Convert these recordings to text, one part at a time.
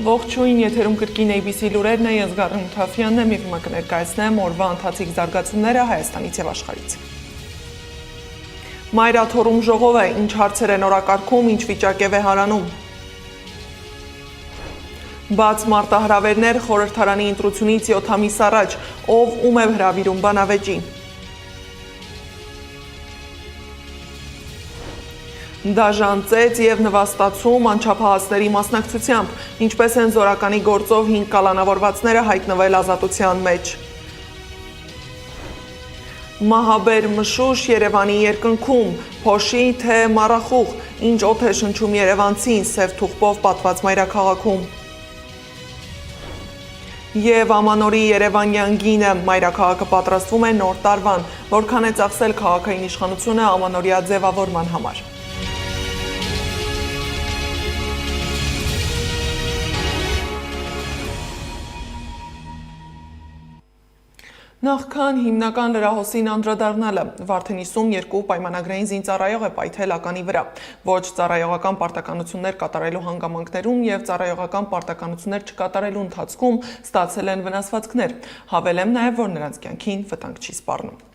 Ողջույն, եթերում կրկին ABC լուրերն է, ես Գառն Մութաֆյանն եմ և հիմա կներկայացնեմ օրվա ընթացիկ զարգացումները Հայաստանից և աշխարհից։ Մայրաթոռում ժողով է, ինչ հարցեր են օրակարգում, ինչ վիճակ է վեհարանում։ Բաց մարտահրավերներ խորհրդարանի ընտրությունից 7 ամիս առաջ, ով ում է հրավիրում բանավեճի։ Դաժան ծեծ և նվաստացում անչափահասների մասնակցությամբ, ինչպես են զորականի գործով 5 կալանավորվածները հայտնվել ազատության մեջ։ Մահաբեր մշուշ Երևանի երկնքում, փոշի թե մառախուղ, ինչ օդ է շնչում երևանցին, սև թուղթով պատված մայրաքաղաքում։ Եվ ամանորի երևանյան գինը, մայրաքաղաքը պատրաստվում է նոր տարվան, որքան է ծախսել քաղաքային իշխանությունը ամանորյա ձևավորման համար։ Նախքան հիմնական լրահոսին անդրադառնալը, Վարդենիսում 2 պայմանագրային զինծառայող է պայթել ականի վրա, ոչ ծառայողական պարտականություններ կատարելու հանգամանքներում և ծառայողական պարտականություններ չկատարելու ընթացքում ստացել են վնասվածքներ, հավելեմ նաև, որ նրանց կյանքին վտանգ չի սպառնում։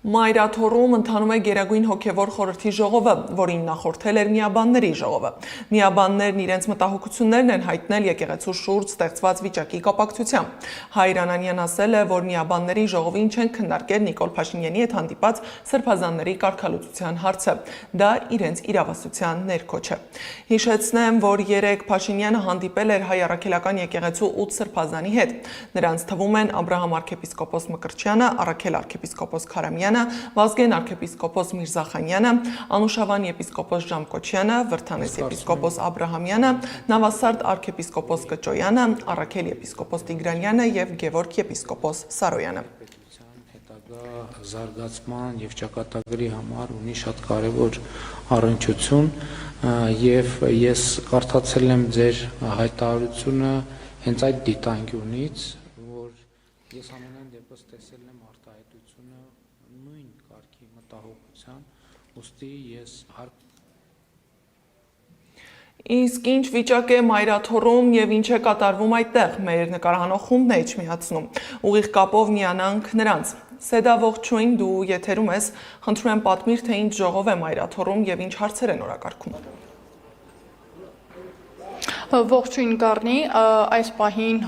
Մայրաթոռում ընթանում է Գերագույն հոգևոր խորհրդի ժողովը, որին նախորդել էր Միաբանների ժողովը։ Միաբաններն իրենց մտահոգություններն են հայտնել եկեղեցու շուրջ ստեղծված վիճակի կապակցությամբ։ Հայր Անանյան ասել է, որ Միաբանների ժողովին չեն քննարկել Նիկոլ Փաշինյանի հետ հանդիպած սրբազանների կարգալուծության հարցը։ Դա իրենց իրավասության ներքո չէ։ Հիշեցնեմ, որ երեկ Փաշինյանը հանդիպել էր հայ առաքելական եկեղեցու 8 սրբազանի հետ։ Նրանց թվում են Աբրահամ arczepiskopos Մկրտչյանը, Առաքել arczepiskopos Քարամյանը, Վազգեն arczepiskopos Միրզախանյանը, Անուշավան եպիսկոպոս Ժամկոչյանը, Վրթանես եպիսկոպոս Աբրահամյանը, Նավասարդ arczepiskopos Կճոյանը, Առաքել եպիսկոպոս Տիգրանյանը և Գևորգ եպիսկոպոս Սարոյանը։ Հետագա զարգացման և ճակատագրի համար ունի շատ կարևոր առնչություն և ես կարդացել եմ ձեր հայտարարությունը հենց այդ դիտանկյունից, որ ես ամենայն դեպս տեսել եմ արտահայտությունը նույն կարգի մտահոգության, ուստի ես Իսկ ինչ վիճակ է Մայրաթոռում և ինչ է կատարվում այդտեղ, մեր նկարահանող խումբն է իջմիացնում։ Ուղիղ կապով միանանք նրանց։ Սեդա, ողջույն, դու եթերում ես, խնդրում եմ պատմիր, թե ինչ ժողով է Մայրաթոռում և ինչ հարցեր են օրակարգում։ Ողջույն Գառնի, այս պահին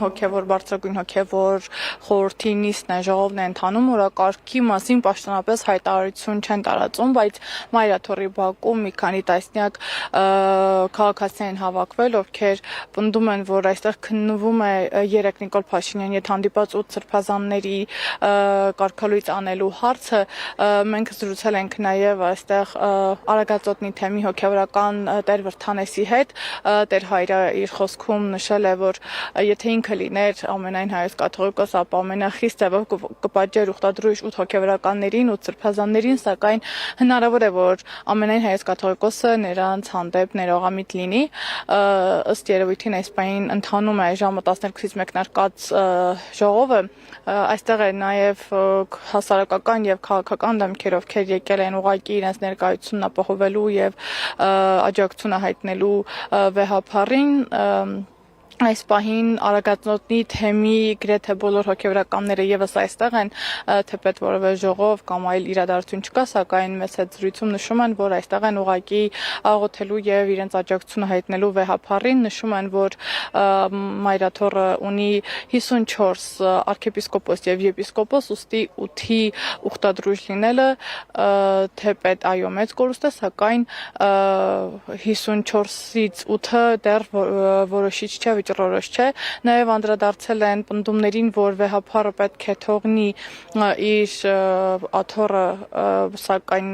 բարձրագույն հոգևոր խորհրդի նիստն է, ժողովն է ընթանում, օրակարգի մասին պաշտոնապես հայտարարություն չեն տարածում, բայց Մայրաթոռի բակում մի քանի տասնյակ քաղաքացիներ են հավաքվել, ովքեր պնդում են, որ այստեղ քննվում է երեկ Նիկոլ Փաշինյանի հետ հանդիպած 8 սրբազանների կարգալույծ անելու հարցը։ Մենք զրուցել ենք նաև այստեղ Արագածոտնի թեմի հոգևորական Տեր Վրթանեսի հետ, Տեր Հայրը իր խոսքում նշել է, որ եթե ինքը լիներ ամենայն հայոց կաթողիկոս, ապա ամենախիստ ձևով կպատժեր ուխտադրույժ 8 հոգևորականներին, 8 սրբազաններին, սակայն հնարավոր է, որ ամենայն հայոց կաթողիկոսը նրանց հանդեպ ներողամիտ լինի։ Ըստ երևույթին այս պահին ընթանում է ժամը 12-ից մեկնարկած ժողովը, այստեղ է նաև հասարակական և քաղաքական դեմքեր, ովքեր եկել են ուղղակի իրենց ներկայությունն ապահովելու և աջակցությունը հայտնելու վեհափառին։ Այս պահին Արագածոտնի թեմի գրեթե բոլոր հոգևորականները ևս այստեղ են, թեպետ որևէ ժողով կամ այլ իրադարձություն չկա, սակայն մեծ հետ զրույցում նշում են, որ այստեղ են ուղղակի աղոթելու և իրենց աջակցությունը հայտնելու վեհափառին, նշում են, որ Մայրաթոռը ունի 54 arczepiskopos և եպիսկոպոս, ուստի 8-ի ուխտադրույժ լինելը թեպետ այո մեծ կորուստ է, սակայն 54-ից 8-ը դեռ որոշիչ չէ, վճռորոշ չէ։ Նաև անդրադարձել են պնդումներին, որ վեհափառը պետք է թողնի իր աթոռը, սակայն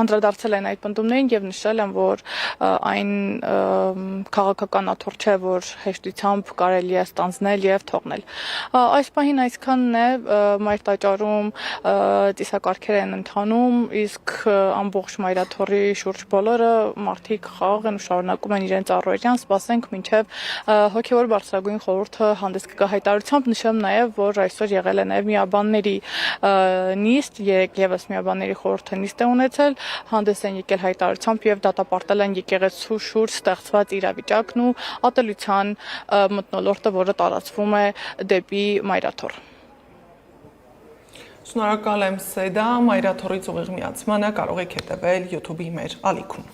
անդրադարձել են այդ պնդումներին և նշել են, որ այն քաղաքական աթոռ չէ, որ հեշտությամբ կարելի է ստանձնել և թողնել։ Այս պահին այսքանն է, Մայրտաճարում ծիսակարգեր են ընթանում, իսկ ամբողջ Մայրաթոռի շուրջ բոլորը մարդիկ խաղ են ու շարունակում են իրենց առօրյան, սպասենք մինչև հոգևոր բարձրագույն խորհուրդը հանդես կգա հայտարարությամբ, նշեմ նաև, որ այսօր եղել է նաև միաբանների նիստ, երեք եւս միաբանների խորհուրդը նիստ է ունեցել, հանդես են եկել հայտարարությամբ եւ դատապարտել են եկեղեցու շուրջ ստեղծված իրավիճակն ու ատելության մթնոլորտը, որը տարածվում է դեպի Մայրաթոր։ Շնորհակալ եմ Սեդա, Մայրաթորից ուղիղ միացմանը կարող եք հետևել YouTube-ի մեր ալիքում։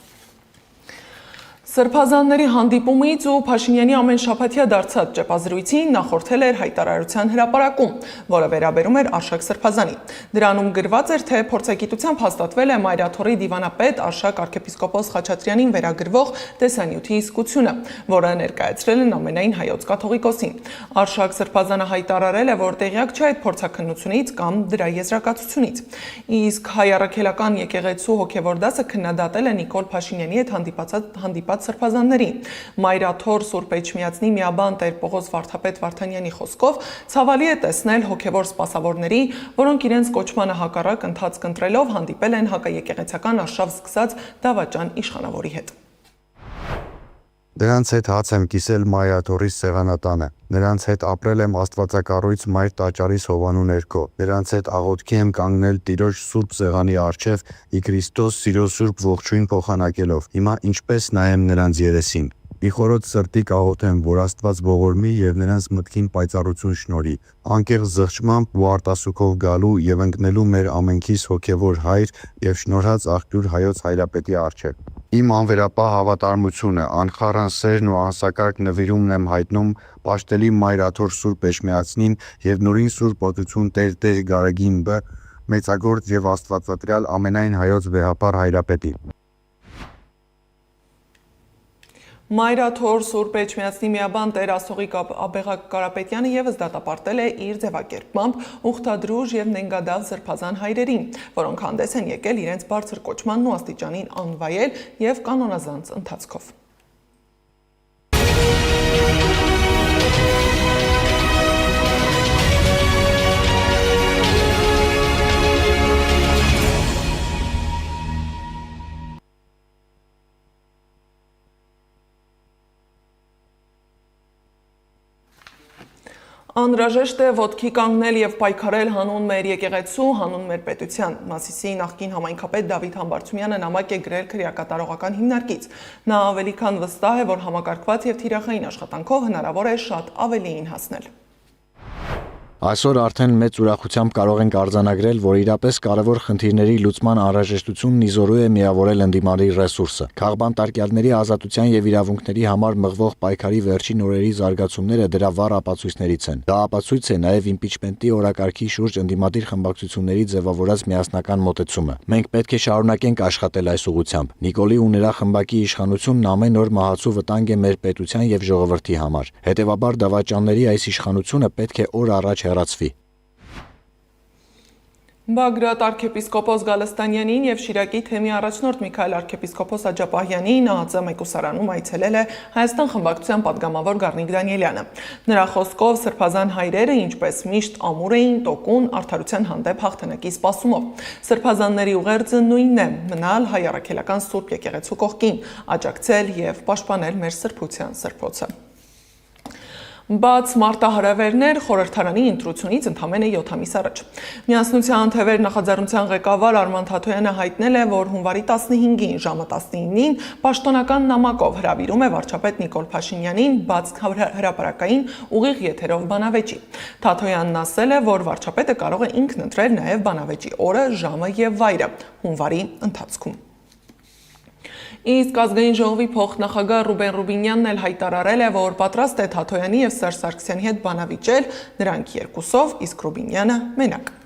Սրբազանների հանդիպումից ու Փաշինյանի ամենշաբաթյա դարձած ճեպազրույցին նախորդել էր հայտարարության հրապարակում, որը վերաբերում էր Արշակ Սրբազանի։ Դրանում գրված էր, թե փորձագիտությամբ հաստատվել է Մայրաթորի դիվանապետ Արշակ arczepiskopos Խաչատրյանին վերագրվող տեսանյութի իսկությունը, որը ներկայացրել են ամենայն հայոց կաթողիկոսին։ Արշակ Սրբազանը հայտարարել է, որ տեղյակ չէ այդ փորձաքննությունից կամ դրա եզրակացությունից։ Իսկ հայ առաքելական եկեղեցու հոգևոր դասը քննադատել է Նիկոլ Փաշինյանի հետ հանդիպած սրբազաններին։ Մայրաթոր Սուրբ Էջմիածնի միաբան Տեր Պողոս Վարդապետ Վարդանյանի խոսքով ցավալի է տեսնել հոգևոր սպասավորների, որոնք իրենց կոչմանը հակառակ ընթացք ընտրելով հանդիպել են հակաեկեղեցական արշավ սկսած դավաճան իշխանավորի հետ։ Նրանց հետ հաց եմ կիսել Մայրաթորի սեղանատանը, նրանց հետ ապրել եմ Աստվածակառույց Մայր Տաճարիս հովանու ներքո, նրանց հետ աղոթքի եմ կանգնել Տիրոջ Սուրբ Սեղանի առջև ի Քրիստոս սիրո Սուրբ ողջույն փոխանակելով, հիմա ինչպես նայեմ նրանց երեսին։ Մի խորոց սրտի կաղոթեմ, որ Աստված ողորմի եւ նրանց մտքին պայծառություն շնորհի, անկեղծ զղջմամբ ու արտասուքով գալու եւ ընկնելու մեր ամենքիս հոգեվոր հայր եւ շնորհած աղբյուր հայոց հայրապետի առջև։ Իմ անվերապահ հավատարմությունը, անխառն սերն ու անսակարկ նվիրումն եմ հայտնում Պաշտելի Մայրաթոր Սուրբ Էջմիածնին եւ նորին Սուրբ Օծություն Տեր Գարեգին Բ. մեծագործ եւ աստվածատրյալ ամենայն հայոց վեհապար հայրապետի։ Մայրաթոր Սուրբ Էջմիածնի միաբան Տեր Ասողիկ Աբեղակ Կարապետյանը եւս դատապարտել է իր ձևակերպմամբ ուխտադրուժ եւ նենգադալ սրբազան հայրերին, որոնք հանդես են եկել իրենց բարձր կոչմանն ու աստիճանին անվայել եւ կանոնազանց ընթացքով։ Անհրաժեշտ է ոտքի կանգնել եւ պայքարել հանուն մեր եկեղեցու, հանուն մեր պետության։ Մասիսի նախկին համայնքապետ Դավիթ Համբարձումյանը նամակ է գրել քրեակատարողական հիմնարկից։ Նա ավելի քան վստահ է, որ համակարգված եւ թիրախային աշխատանքով հնարավոր է շատ ավելիին հասնել։ Այսօր արդեն մեծ ուրախությամբ կարող ենք արձանագրել, որ իրապես կարևոր խնդիրների լուծման անհրաժեշտությունն իզորու է միավորել ընդդիմադիր ռեսուրսը։ Քաղբանտարկյալների ազատության եւ իրավունքների համար մղվող պայքարի վերջին օրերի զարգացումները դրա վառ ապացույցներից են։ Դա ապացույց է նաեւ իմպիչմենտի օրակարգի շուրջ ընդդիմադիր խմբակցությունների ձևավորած միասնական մոտեցումը։ Մենք պետք է շարունակենք աշխատել այս ուղղությամբ։ Նիկոլի ու նրա խմբակի իշխանությունն ամեն օր մահացու վտանգ է մեր պետության եւ ժողովրդի համար։ Հետևաբար դավաճանների այս իշխանությունը պետք է օր առաջ հեռացվի։ Բագրատ arczepiskopos Գալստանյանին եւ Շիրակի թեմի առաջնորդ Միքայել arczepiskopos Աջապահյանին ԱԱԾ մեկուսարանում այցելել է Հայաստան խմբակցության падգամավոր Գառնիկ Դանիելյանը։ Նրա խոսքով սրբազան հայրերը ինչպես միշտ ամուր էին տոկուն արդարության հանդեպ հաղթանակի սպասումով։ Սրբազանների ուղերձը նույնն է՝ մնալ հայ առաքելական Սուրբ եկեղեցու կողքին, աջակցել եւ պաշտպանել մեր սրբության սրբոցը։ Բաց մարտահրավերներ խորհրդարանի ընտրությունից ընդամենը 7 ամիս առաջ։ Միասնության թևեր նախաձեռնության ղեկավար Արման Թաթոյանը հայտնել է, որ հունվարի 15-ին ժամը 19-ին պաշտոնական նամակով հրավիրում է վարչապետ Նիկոլ Փաշինյանին բաց հրապարակային ուղիղ եթերով բանավեճի։ Թաթոյանն ասել է, որ վարչապետը կարող է ինքն ընտրել նաև բանավեճի օրը, ժամը եւ վայրը հունվարի ընթացքում։ Իսկ ազգային ժողովի փոխնախագահ Ռուբեն Ռուբինյանն էլ հայտարարել է, որ պատրաստ է Թաթոյանի եւ Սերժ Սարգսյանի հետ բանավիճել, նրանք երկուսով, իսկ Ռուբինյանը մենակ։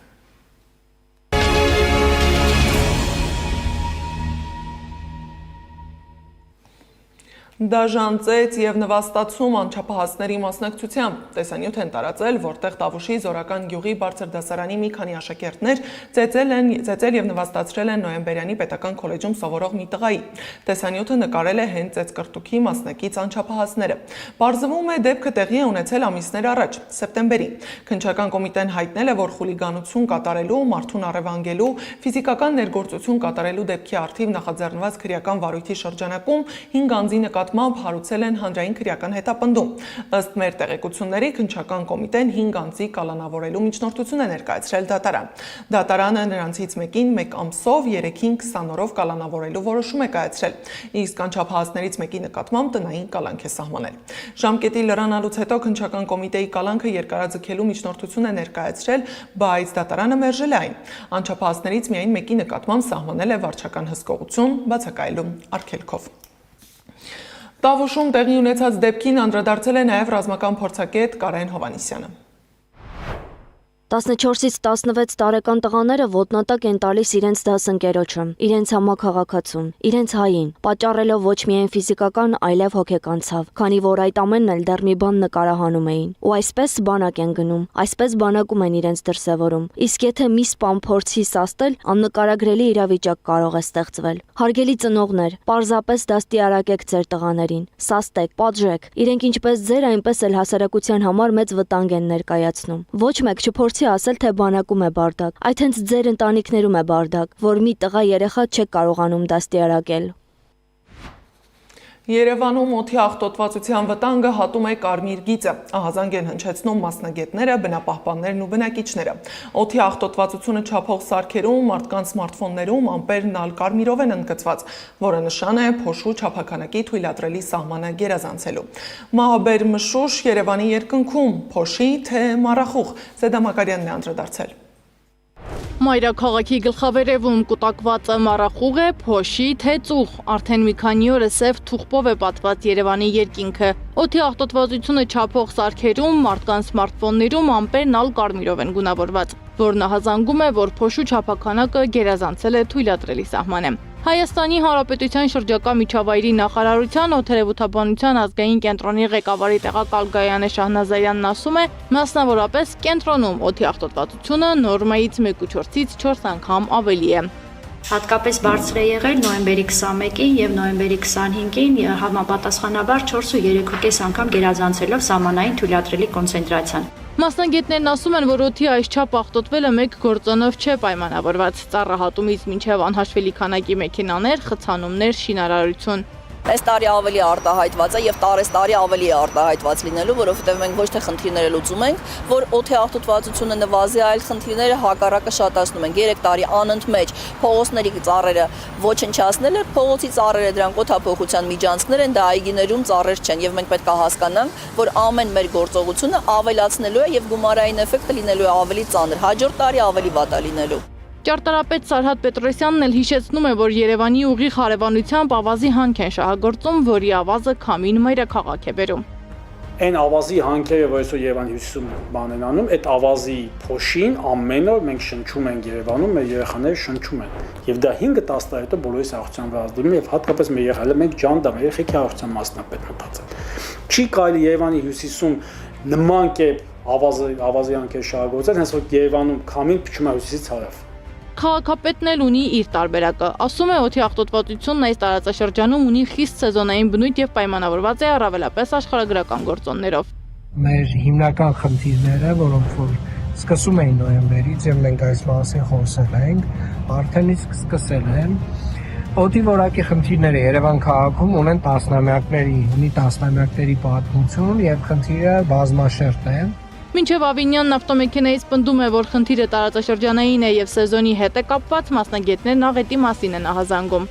Դաժան ծեծ եւ նվաստացում անչափահասների մասնակցությամբ տեսանյութ են տարածել, որտեղ Տավուշի Զորական գյուղի բարձր դասարանի մի քանի աշակերտներ ծեծել եւ նվաստացրել են Նոյեմբերյանի պետական քոլեջում սովորող մի տղայի։ Տեսանյութը նկարել է հենց ծեծկրտուքի մասնակից անչափահասները։ Պարզվում է, դեպքը տեղի է ունեցել ամիսներ առաջ, սեպտեմբերին։ Քննչական կոմիտեն հայտնել է, որ խուլիգանություն կատարելու, մարդուն առևանգելու, ֆիզիկական ներգործություն կատարելու դեպքի առթիվ նախաձեռնված քրեական վարույթի շրջանակում 5 անձի նկատմամբ հարուցել են հանրային քրեական հետապնդում։ Ըստ մեր տեղեկությունների, քննչական կոմիտեն 5 անձի կալանավորելու միջնորդություն է ներկայացրել դատարան։ Դատարանը նրանցից մեկին 1 ամսով, 3-ին 20 օրով կալանավորելու որոշում է կայացրել, իսկ անչափահասներից մեկի նկատմամբ տնային կալանք է սահմանել։ Ժամկետի լրանալուց հետո քննչական կոմիտեի կալանքը երկարաձգելու միջնորդություն է ներկայացրել, բայց դատարանը մերժել է այն։ Անչափահասներից միայն մեկի նկատմամբ սահմանել է վարչական հսկողություն բացակայելու արգելքով։ Տավուշում տեղի ունեցած դեպքին անդրադարձել է նաև ռազմական փորձագետ Կարեն Հովհաննիսյանը։ 14-ից 16 տարեկան տղաները ոտնատակ են տալիս իրենց դասընկերոջը, իրենց համաքաղաքացուն, իրենց հային, պատճառելով ոչ միայն ֆիզիկական, այլև հոգեկան ցավ, քանի որ այդ ամենն էլ դեռ մի բան նկարահանում էին։ Ու այսպես բանակ են գնում, այսպես բանակում են իրենց դրսևորում։ Իսկ եթե մի սպան փորձի սաստել, աննկարագրելի իրավիճակ կարող է ստեղծվել։ Հարգելի ծնողներ, պարզապես դաստիարակեք ձեր տղաներին, սաստեք, պատժեք։ Իրենք ինչպես ձեր, այնպես էլ հասարակության համար մեծ վտանգ են ներկայացնում։ Ոչ մեկ չփորձի ասել, թե բանակում է բարդակ, այդ հենց ձեր ընտանիքներում է բարդակ, որ մի տղա երեխա չեք կարողանում դաստիարակել։ Երևանում օդի աղտոտվածության վտանգը հատում է կարմիր գիծը, ահազանգ են հնչեցնում մասնագետները, բնապահպաններն ու բնակիչները։ Օդի աղտոտվածությունը չափող սարքերում, մարդկանց սմարթֆոններում ամպերն ալ կարմիրով են ընդգծված, որը նշան է փոշու չափականակի թույլատրելի սահմանը գերազանցելու։ Մահաբեր մշուշ Երևանի երկնքում, փոշի թե մառախուղ, Սեդա Մակարյանն է անդրադարձել։ Մայրաքաղաքի գլխավերևում կուտակվածը մառախուղ է, փոշի թե ծուղ, արդեն մի քանի օր է սև թուղթով է պատված Երևանի երկինքը։ Օդի աղտոտվածությունը չափող սարքերում, մարդկանց սմարթֆոններում ամպերն ալ կարմիրով են գունավորված, որն ահազանգում է, որ փոշու չափականակը գերազանցել է թույլատրելի սահմանը։ Հայաստանի Հանրապետության շրջակա միջավայրի նախարարության օդերևութաբանության ազգային կենտրոնի ղեկավարի տեղակալ Գայանե Շահնազարյանն ասում է, մասնավորապես կենտրոնում օդի աղտոտվածությունը նորմայից 1.4-ից 4 անգամ ավելի է։ Հատկապես բարձր է եղել նոյեմբերի 21-ին եւ նոյեմբերի 25-ին համապատասխանաբար 4 ու 3.5 անգամ գերազանցելով սահմանային թույլատրելի կոնցենտրացիան։ Մասնագետներն ասում են, որ օդի այսչափ աղտոտվելը մեկ գործոնով չէ պայմանավորված, ծառահատումից մինչև անհաշվելի քանակի մեքենաներ, խցանումներ, շինարարություն։ Այս տարի ավելի արտահայտված է եւ տարեստարի ավելի արտահայտված լինելու, որովհետեւ մենք ոչ թե խնդիրները լուծում ենք, որ օդի աղտոտվածությունը նվազի, այլ խնդիրները հակառակը շատացնում են։ 3 տարի անընդմեջ փողոցների ծառերը ոչնչացնել է, փողոցի ծառերը դրանք օդափոխության միջանցքներ են, դա այգիներում ծառեր չեն եւ մենք պետք է հասկանանք, որ ամեն մեր գործողությունը ավելացնելու է եւ գումարային էֆեկտը լինելու է ավելի ծանր, հաջորդ տարի ավելի վատ է լինելու։ Ճարտարապետ Սարհատ Պետրոսյանն էլ հիշեցնում է, որ Երևանի ուղիղ հարևանությամբ ավազի հանք են շահագործում, որի ավազը քամին մայրաքաղաք է բերում։ Այն ավազի հանքերը, որ այսօր Երևանի հյուսիսում բան են անում, այդ ավազի փոշին ամեն օր մենք շնչում ենք Երևանում, մեր երեխաները շնչում են։ Եվ դա 5-10 տարի հետո բոլորիս առողջության վրա ազդում եւ հատկապես մեր երեխաները մենք ջանդամ, երեխեքի առողջության մասնապետ մտածել։ Չի կարելի Երևանի հյուսիսում նման կերպ ավազի հանքեր շահագործել, հենց որ Երևանում քամին փչում է հյուսիսից հարավ։ Քաղաքապետն էլ ունի իր տարբերակը։ Ասում է, օդի աղտոտվածությունն այս տարածաշրջանում ունի խիստ սեզոնային բնույթ եւ պայմանավորված է առավելապես աշխարհագրական գործոններով։ Մեր հիմնական խնդիրները, որոնք որ սկսում էին նոյեմբերից եւ մենք այս մասին խոսել ենք, արդեն իսկ սկսել են։ Օդի որակի խնդիրները Երևան քաղաքում ունի տասնամյակների պատմություն եւ խնդիրը բազմաշերտ է։ Մինչև Ավինյանն ավտոմեքենայից պնդում է, որ խնդիրը տարածաշրջանային է եւ սեզոնի հետ է կապված, մասնագետներն աղետի մասին են ահազանգում։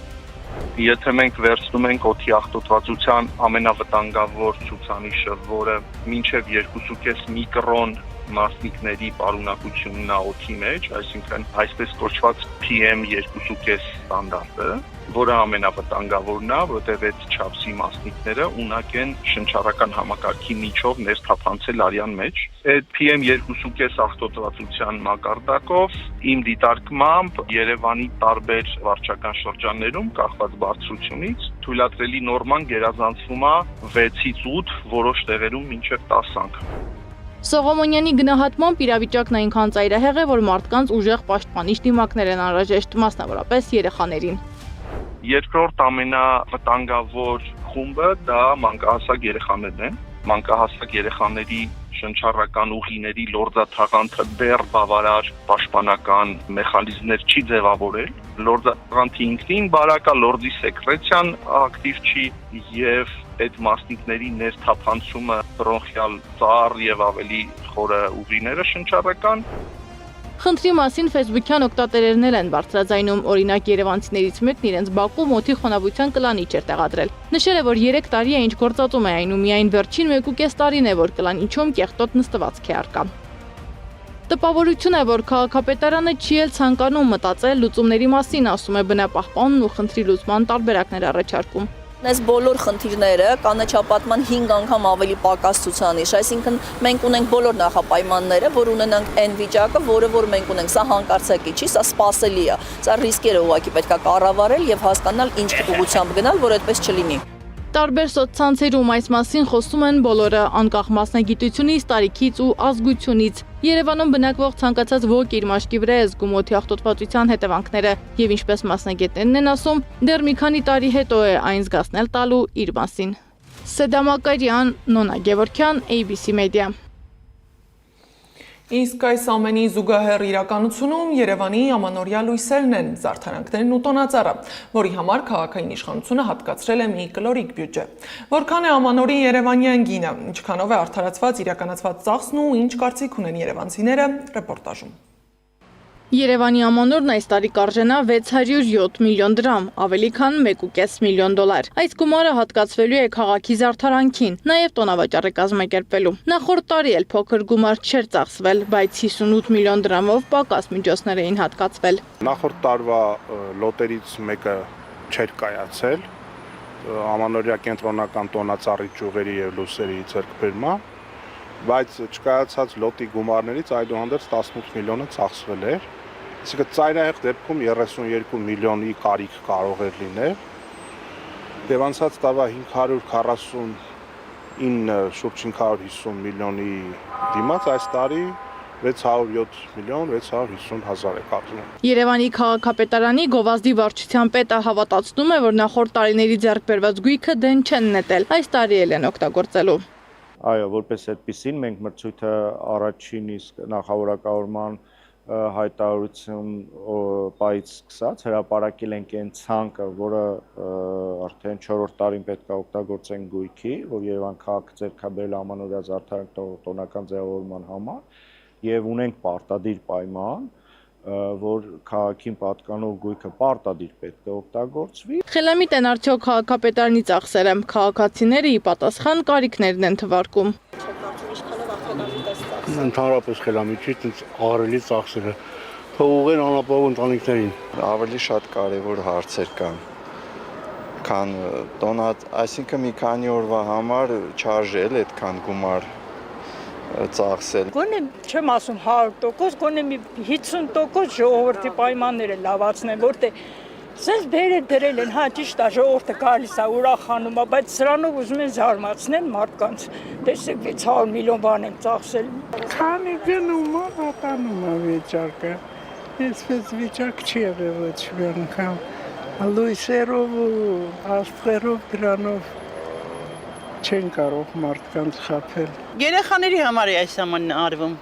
Եթե մենք վերցնում ենք օդի աղտոտվածության ամենավտանգավոր ցուցանիշը, որը մինչև 2.5 միկրոն մասնիկների պարունակությունն է օդի մեջ, այսինքն այսպես կոչված PM2.5 ստանդարտը, որը ամենավտանգավորն է, որտեղ այդ չափսի մասնիկները ունակ են շնչառական համակարգի միջով ներթափանցել արյան մեջ։ Այդ PM2.5 աղտոտվածության մակարդակով իմ դիտարկմամբ Երևանի տարբեր վարչական շրջաններում կախված բարձրությունից թույլատրելի նորման գերազանցվում է 6-ից 8, որոշ տեղերում մինչև 10 անգամ։ Սողոմոնյանի գնահատմամբ իրավիճակն այնքան ծայրահեղ է, որ մարդկանց ուժեղ պաշտպանիչ դիմակներ են անհրաժեշտ, մասնավորապես երեխաներին։ Երկրորդ ամենավտանգավոր խումբը դա մանկահասակ երեխաներն են։ Մանկահասակ երեխաների շնչառական ուղիների լորձաթաղանթը դեռ բավարար պաշտպանական մեխանիզմներ չի ձևավորել։ Լորձաթաղանթի ինքնին բարակա լորձի սեկրեցիան ակտիվ չի եւ այդ մասնիկների ներթափանցումը բրոնխիալ ծառ եւ ավելի խորը ուղիները շնչառական։ Խնդրի մասին Facebook-յան օգտատերերներ են բարձրաձայնում, օրինակ երևանցիներից մեկն իրենց բակում օդի խոնավության կլանիչ էր տեղադրել։ Նշել է, որ 3 տարի է ինչ գործածում է այն ու միայն վերջին 1.5 տարին է, որ կլանիչում կեղտոտ նստվածք է առկա։ Տպավորություն է, որ քաղաքապետարանը չի էլ ցանկանում մտածել լուծումների մասին, ասում է բնապահպանն ու խնդրի լուծման տարբերակներ առաջարկում։ Այս բոլոր խնդիրները կանաչապատման 5 անգամ ավելի պակաս ցուցանիշ, այսինքն մենք ունենք բոլոր նախապայմանները, որ ունենանք այն վիճակը, որ մենք ունենք, սա հանկարծակի չի, սա սպասելի է, սա ռիսկերը ուղղակի պետք է կառավարել եւ հասկանալ ինչ ուղղությամբ գնալ, որ այդպես չլինի։ Տարբեր սոցցանցերում այս մասին խոսում են բոլորը, անկախ մասնագիտությունից, տարիքից ու ազգությունից։ Երևանում բնակվող ցանկացած ոք իր մաշկի վրա է զգում օդի աղտոտվածության հետևանքները եւ ինչպես մասնագետներն են ասում, դեռ մի քանի տարի հետո է այն զգացնել տալու իր մասին։ Սեդամակարյան, Նոնա Գևորքյան, ABC Media։ Իսկ այս ամենի զուգահեռ իրականությունում Երևանի ամանորյա լույսերն են, զարդարանքներն ու տոնածառը, որի համար քաղաքային իշխանությունը հատկացրել է մի կլորիկ բյուջե։ Որքան է ամանորի երևանյան գինը, ինչքանով է արդարացված իրականացված ծախսն ու ինչ կարծիք ունեն երևանցիները, ռեպորտաժում։ Երևանի ամանորն այս տարի կարժենա 607 միլիոն դրամ, ավելի քան 1.5 միլիոն դոլար։ Այս գումարը հատկացվելու է քաղաքի զարդարանքին, նաև տոնավաճառ է կազմակերպվելու։ Նախորդ տարի էլ փոքր գումար չէր ծախսվել, բայց 58 միլիոն դրամով պակաս միջոցներ էին հատկացվել։ Նախորդ տարվա լոտերից մեկը չէր կայացել, ամանորյա կենտրոնական տոնածառի ճյուղերի եւ լույսերի ձեռքբերման, բայց չկայացած լոտի գումարներից այդուհանդերձ 18 միլիոնը ծախսվել էր։ Այսինքն ծայրահեղ դեպքում 32 միլիոնի կարիք կարող էր լինել։ Եվ անցած տարվա 549 շուրջ 550 միլիոնի դիմաց այս տարի 607 միլիոն 650 հազար է կազմում։ Երևանի քաղաքապետարանի գովազդի վարչության պետը հավատացնում է, որ նախորդ տարիների ձեռք բերված գույքը դեն չեն նետել, այս տարի էլ են օգտագործելու։ Այո, որպես այդպեսին մենք մրցույթը առաջին իսկ նախավորակարգման հայտարարություն պայից սկսած հրապարակել ենք այն ցանկը, որը արդեն 4-րդ տարին պետք է օգտագործենք գույքի, որ Երևան քաղաքը ձեռք է բերել ամանորյա զարդարանք տոնական ձևավորման համար եւ ունենք պարտադիր պայման, որ քաղաքին պատկանող գույքը պարտադիր պետք է օգտագործվի։ Խելամիտ են արդյոք քաղաքապետարանի ծախսերը, քաղաքացիները ի պատասխան կարիքներն են թվարկում։ Ընդհանրապես խելամիտ չի, այնց աղրելի ծախսերը թողուղեն անապահով ընտանիքներին։ Ավելի շատ կարևոր հարցեր կան, քան տոնատ, այսինքն մի քանի օրվա համար չարժել այդքան գումար ծախսել։ Գոնե չեմ ասում 100%, գոնե մի 50% ժողովրդի պայմանները լավացնեն, որտեղ սենց բերել դրել են, հա ճիշտ է, ժողովուրդը գալիս է, ուրախանում է, բայց սրանով ուզում են զարմացնել մարդկանց։ Տեսեք 600 միլիոն բան են ծախսել։ Քանի գնում է, հատանում է վիճակը։ Այսպես վիճակ չի եղել ոչ մի անգամ։ Լույսերով ու աստղերով դրանով չեն կարող մարդկանց խաբել։ Երեխաների համար է այս ամանն արվում,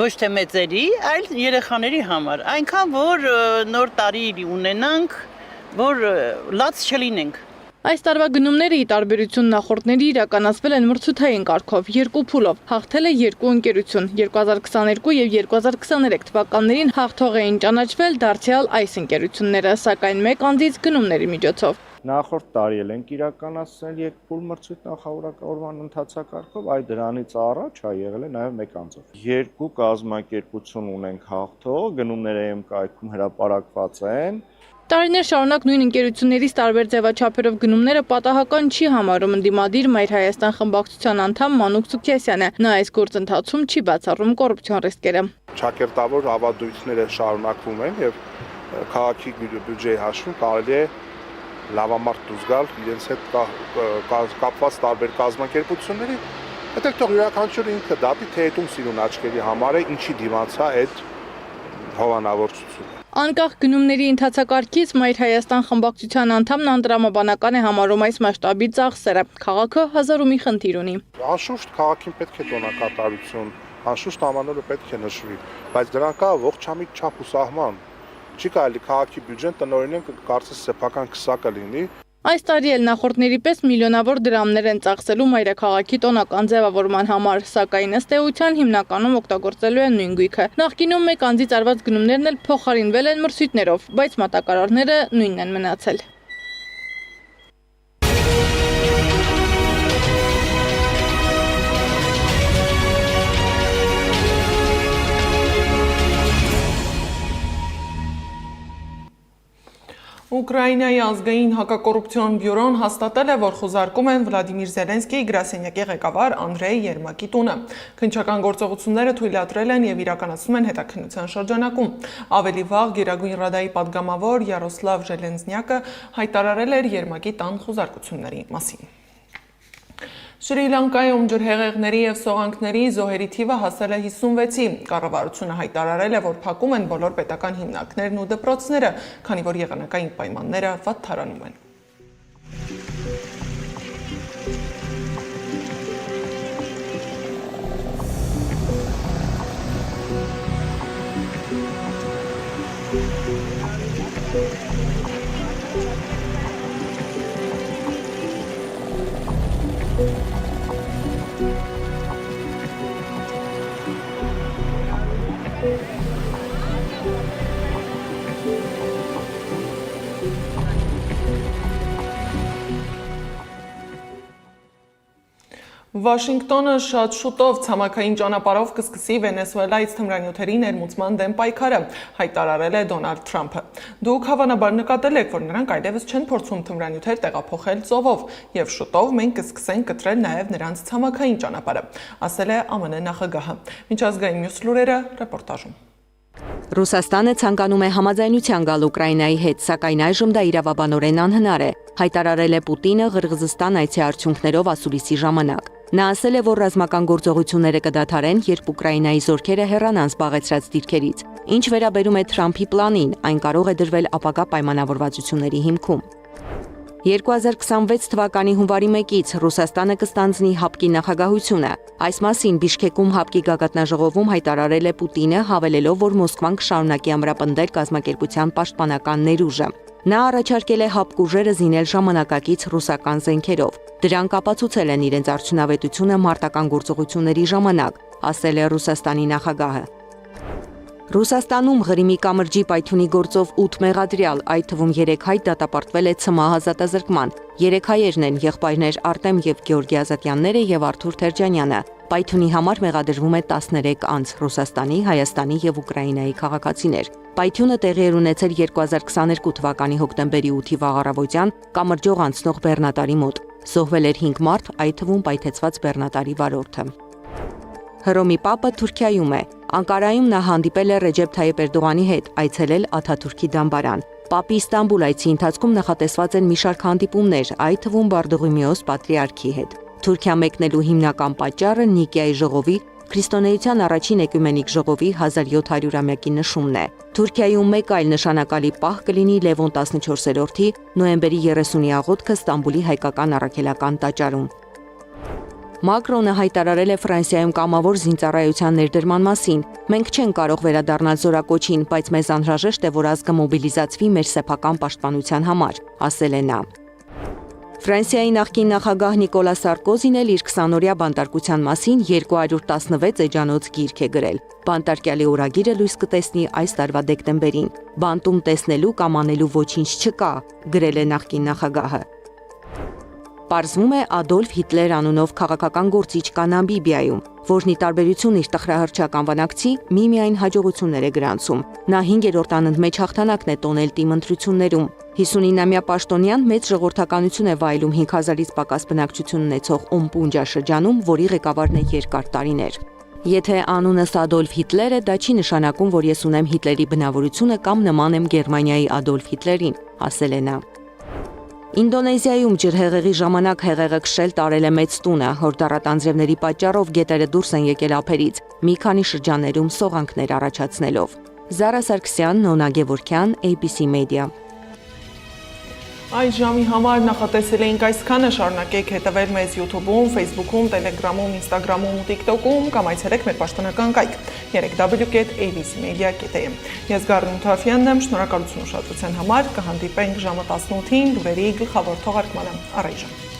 ոչ թե մեծերի, այլ երեխաների համար, այնքան որ նոր տարի ունենանք, որ լաց չլինենք։ Այս տարվա գնումները ի տարբերություն նախորդների իրականացվել են մրցութային կարգով, 2 փուլով, հաղթել է 2 ընկերություն, 2022 եւ 2023 թվականներին հաղթող էին ճանաչվել դարձյալ այս ընկերությունները, սակայն մեկ անձից գնումների միջոցով։ Նախորդ տարի էլ ենք իրականացնել երկփուլ մրցույթ նախավորակարգման ընթացակարգով, այ դրանից առաջ եղել է նաև մեկ անձով։ 2 կազմակերպություն ունենք հաղթող, գնումները եմ կայքում հրապարակված են։ Տարիներ շարունակ նույն ընկերություններից տարբեր ձևաչափերով գնումները պատահական չի համարում ընդդիմադիր Մայր Հայաստան խմբակցության անդամ Մանուկ Սուքեսյանը։ Նա այս գործընթացում չի բացառում կոռուպցիոն ռիսկերը։ Ճակերտավոր հավատությունները շարունակվում են եւ քաղաքի բյուջեի հաշվին կարելի է լավամարդ դուրս գալ իրենց հետ կապված տարբեր կազմակերպությունների, հետո թող յուրաքանչյուրը ինքը դատի թե հետում սիրուն աչքերի համար է, ինչի դիմաց է այդ հովանավորչություն։ Անկախ գնումների ընթացակարգից Մայր Հայաստան խմբակցության անդամն անդրամաբանական է համարում այս մասշտաբի ծախսերը։ Քաղաքը հազար ու մի խնդիր ունի։ Անշուշտ քաղաքին պետք է տոնակատարություն, անշուշտ ամանորը պետք է նշվի, բայց դրան կա ողջամիտ չափ ու սահման։ Չի կարելի քաղաքի բյուջեն տնօրինեն կարծես սեփական քսակը լինի։ Այս տարի էլ նախորդների պես միլիոնավոր դրամներ են ծախսելու մայրաքաղաքի տոնական ձևավորման համար, սակայն ըստ էության հիմնականում օգտագործելու են նույն գույքը։ Նախկինում մեկ անձից արված գնումներն էլ փոխարինվել են մրցույթներով, բայց մատակարարները նույնն են մնացել։ Ուկրաինայի ազգային հակակոռուպցիոն բյուրոն հաստատել է, որ խուզարկում են Վլադիմիր Զելենսկիի գրասենյակի ղեկավար Անդրեյ Երմակի տունը։ Քննչական գործողությունները թույլատրել են եւ իրականացնում են հետաքննության շրջանակում։ Ավելի վաղ Գերագույն ռադայի падգամավոր Յարոսլավ Ժելենզնյակը հայտարարել էր Երմակի տան խուզարկությունների մասին։ Շրի Լանկայում ջրհեղեղների եւ սողանքների զոհերի թիվը հասել է 56-ի։ Կառավարությունը հայտարարել է, որ փակում են բոլոր պետական հիմնարկներն ու դպրոցները, քանի որ եղանակային պայմանները վատթարանում են։ Վաշինգտոնը շատ շուտով ցամաքային ճանապարհով կսկսի Վենեսուելայից թմրանյութերի ներմուծման դեմ պայքարը, հայտարարել է Դոնալդ Թրամփը։ Դուք հավանաբար նկատել եք, որ նրանք այլևս չեն փորձում թմրանյութեր տեղափոխել ծովով, եւ շուտով մենք կսկսենք կտրել նաեւ նրանց ցամաքային ճանապարհը, ասել է ԱՄՆ նախագահը։ Միջազգային մյուս լուրերը ռեպորտաժում։ Ռուսաստանը ցանկանում է համաձայնության գալ Ուկրաինայի հետ, սակայն այժմ դա իրավաբանորեն անհնար է, հայտարարել է Պուտինը Ղրղզստան այցի արդյունքներով ասուլիսի ժամանակ։ Նա ասել է, որ ռազմական գործողությունները կդադարեն, երբ Ուկրաինայի զորքերը հեռանան զբաղեցրած դիրքերից։ Ինչ վերաբերում է Թրամփի պլանին, այն կարող է դրվել ապագա պայմանավորվածությունների հիմքում։ 2026 թվականի հունվարի 1-ից Ռուսաստանը կստանձնի ՀԱՊԿ-ի նախագահությունը։ Այս մասին Բիշքեկում ՀԱՊԿ-ի գագաթնաժողովում հայտարարել է Պուտինը, հավելելով, որ Մոսկվան կշարունակի ամրապնդել կազմակերպության պաշտպանական ներուժը։ Նա առաջարկել է ՀԱՊԿ ուժերը զինել ժամանակակից ռուսական զենքերով։ Դրանք ապացուցել են իրենց արդյունավետությունը մարտական գործողությունների ժամանակ, ասել է Ռուսաստանի նախագահը։ Ռուսաստանում Ղրիմի կամրջի պայթյունի գործով 8 մեղադրյալ, այդ թվում 3 հայ դատապարտվել է ՑՄՀ ազատազրկման։ 3 հայերն են եղբայրներ Արտեմ եւ Գեորգի Ազատյանները եւ Արթուր Թերջանյանը։ Պայթյունի համար մեղադրվում է 13 անձ՝ Ռուսաստանի, Հայաստանի եւ Ուկրաինայի քաղաքացիներ։ Պայթյունը տեղի էր ունեցել 2022 թվականի հոկտեմբերի 8-ի վաղառավոտյան կամրջող անցնող բեռնատարի մոտ։ Զոհվել էր 5 մարդ, այդ թվում պայթեցված բեռնատարի վարորդը։ Հռոմի Պապը Թուրքիայում է։ Անկարայում նա հանդիպել է Ռեջեփ Թայիպ Էրդողանի հետ, այցելել Աթաթուրքի դամբարան։ Պապի Ստամբուլ այցի ընթացքում նախատեսված են մի շարք հանդիպումներ, այդ թվում Բարդուղիմեոս պատրիարքի հետ։ Թուրքիա մեկնելու հիմնական պատճառը Նիկիայի ժողովի, Քրիստոնեության առաջին էկումենիկ ժողովի 1700-ամյակի նշումն է։ Թուրքիայում մեկ այլ նշանակալի պահ կլինի Լևոն 14-րդի նոյեմբերի 30-ի աղոթքը Ստամբուլի հայկական առաքելական տաճարում։ Մակրոնը հայտարարել է Ֆրանսիայում կամավոր զինծառայության ներդրման մասին։ Մենք չենք կարող վերադառնալ զորակոչին, բայց մեզ անհրաժեշտ է, որ ազգը մոբիլիզացվի մեր սեփական պաշտպանության համար, ասել է նա։ Ֆրանսիայի նախկին նախագահ Նիկոլա Սարկոզին էլ իր 20-օրյա բանտարկության մասին 216 էջանոց գիրք է գրել։ Բանտարկյալի օրագիրը լույս կտեսնի այս տարվա դեկտեմբերին։ Բանտում տեսնելու կամ անելու ոչինչ չկա, գրել է նախկին նախագահը։ Պարզվում է Ադոլֆ Հիտլեր անունով քաղաքական գործիչ կա Նամիբիայում, որն ի տարբերություն իր տխրահռչակ անվանակցի միմիայն հաջողություններ է գրանցում։ Նա 5-րդ անընդմեջ հաղթանակն է տոնել թիմ ընտրություններում։ 59-ամյա պաշտոնյան մեծ ժողովրդականություն է վայելում 5000-ից պակաս բնակչություն ունեցող Օմպունջա շրջանում, որի ղեկավարն է երկար տարիներ։ Եթե անունս Ադոլֆ Հիտլեր է, դա չի նշանակում, որ ես ունեմ Հիտլերի բնավորությունը կամ նման եմ Գերմանիայի Ադոլֆ Հիտլերին, ասել է նա։ Ինդոնեզիայում ջրհեղեղի ժամանակ հեղեղը քշել տարել է մեծ տունը, հորդառատ անձրևների պատճառով գետերը դուրս են եկել ափերից, մի քանի շրջաններում սողանքներ առաջացնելով։ Զարա Սարգսյան, Նոնա Գևորգյան, ABC Media։ Այս ժամի համար նախատեսել էինք այսքանը, շարունակեք հետևել մեզ YouTube-ում, Facebook-ում, Telegram-ում, Instagram-ում ու TikTok-ում կամ այցելեք մեր պաշտոնական կայք 3w.abcmedia.am։ Ես Գառնու Թարֆյանն եմ, շնորհակալություն ուշադրության համար, կհանդիպենք ժամը 18-ին լուրերի գլխավոր թողարկմանը։ Առայժմ։